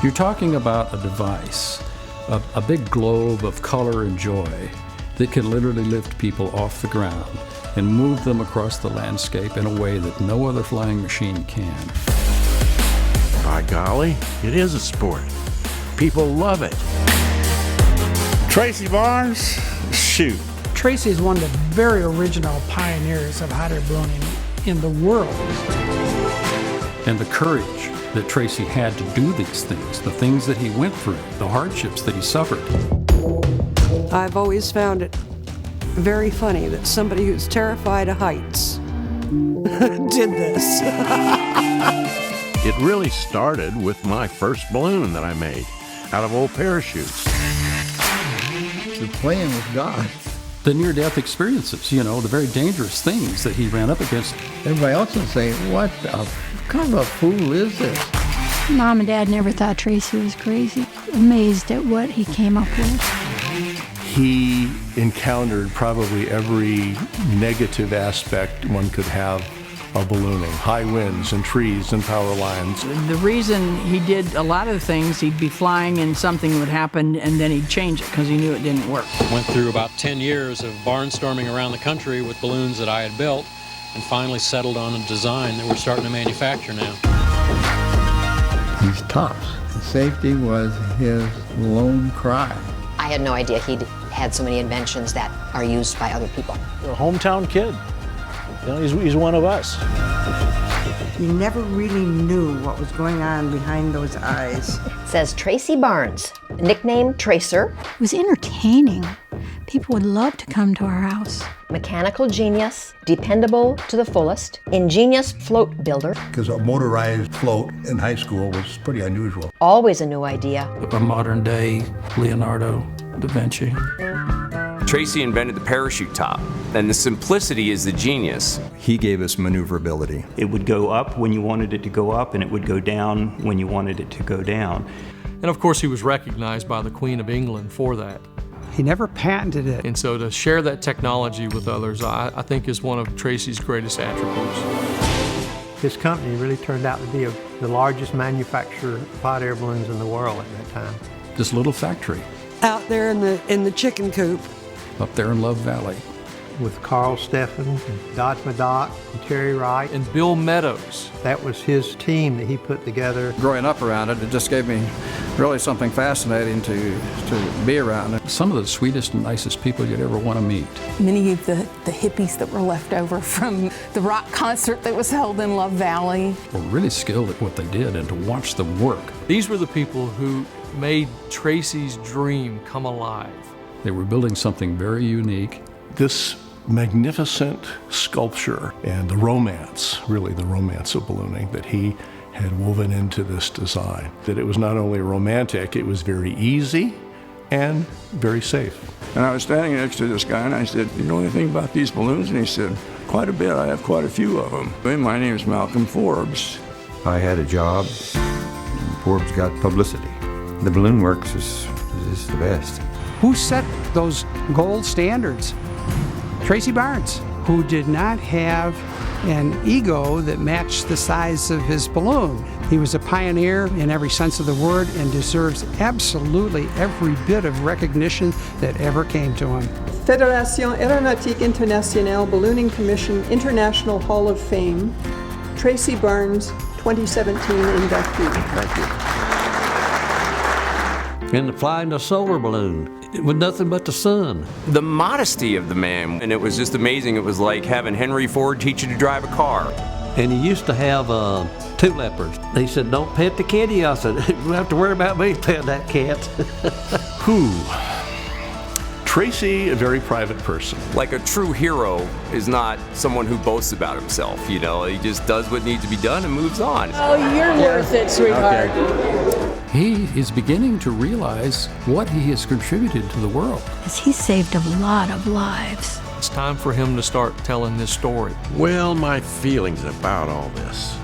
You're talking about a device, a big globe of color and joy that can literally lift people off the ground and move them across the landscape in a way that no other flying machine can. By golly, it is a sport. People love it. Tracy Barnes, shoot. Tracy is one of the very original pioneers of hot air ballooning in the world. And the courage that Tracy had to do these things, the things that he went through, the hardships that he suffered. I've always found it very funny that somebody who's terrified of heights did this. It really started with my first balloon that I made out of old parachutes. You're playing with God. The near-death experiences, the very dangerous things that he ran up against. Everybody else would say, what kind of a fool is this? Mom and Dad never thought Tracy was crazy. Amazed at what he came up with. He encountered probably every negative aspect one could have of ballooning. High winds and trees and power lines. The reason he did a lot of the things, he'd be flying and something would happen and then he'd change it because he knew it didn't work. Went through about 10 years of barnstorming around the country with balloons that I had built and finally settled on a design that we're starting to manufacture now. He's tops. Safety was his lone cry. I had no idea he'd had so many inventions that are used by other people. A hometown kid. He's one of us. You never really knew what was going on behind those eyes. Says Tracy Barnes, nickname Tracer. It was entertaining. People would love to come to our house. Mechanical genius, dependable to the fullest, ingenious float builder. Because a motorized float in high school was pretty unusual. Always a new idea. A modern day Leonardo da Vinci. Tracy invented the parachute top, and the simplicity is the genius. He gave us maneuverability. It would go up when you wanted it to go up, and it would go down when you wanted it to go down. And of course, he was recognized by the Queen of England for that. He never patented it. And so to share that technology with others, I think is one of Tracy's greatest attributes. His company really turned out to be the largest manufacturer of hot air balloons in the world at that time. This little factory. Out there in the chicken coop. Up there in Love Valley. With Carl Steffen, Dodge Madoc, and Terry Wright. And Bill Meadows. That was his team that he put together. Growing up around it, it just gave me really something fascinating to be around. Some of the sweetest and nicest people you'd ever want to meet. Many of the hippies that were left over from the rock concert that was held in Love Valley. Were really skilled at what they did, and to watch them work. These were the people who made Tracy's dream come alive. They were building something very unique. This magnificent sculpture and the romance, really the romance of ballooning that he had woven into this design. That it was not only romantic, it was very easy and very safe. And I was standing next to this guy and I said, "You know anything about these balloons?" And he said, "Quite a bit. I have quite a few of them." And my name is Malcolm Forbes. I had a job, and Forbes got publicity. The Balloon Works is the best. Who set those gold standards? Tracy Barnes, who did not have an ego that matched the size of his balloon. He was a pioneer in every sense of the word and deserves absolutely every bit of recognition that ever came to him. Fédération Aéronautique Internationale Ballooning Commission International Hall of Fame, Tracy Barnes, 2017 inductee. Thank you. And flying a solar balloon with nothing but the sun. The modesty of the man, and it was just amazing. It was like having Henry Ford teach you to drive a car. And he used to have 2 leopards. He said, "Don't pet the kitty." I said, "You don't have to worry about me petting that cat." Who? Tracy, a very private person. Like a true hero is not someone who boasts about himself, He just does what needs to be done and moves on. Oh, you're worth it, sweetheart. Okay. He is beginning to realize what he has contributed to the world. He saved a lot of lives. It's time for him to start telling this story. Well, my feelings about all this.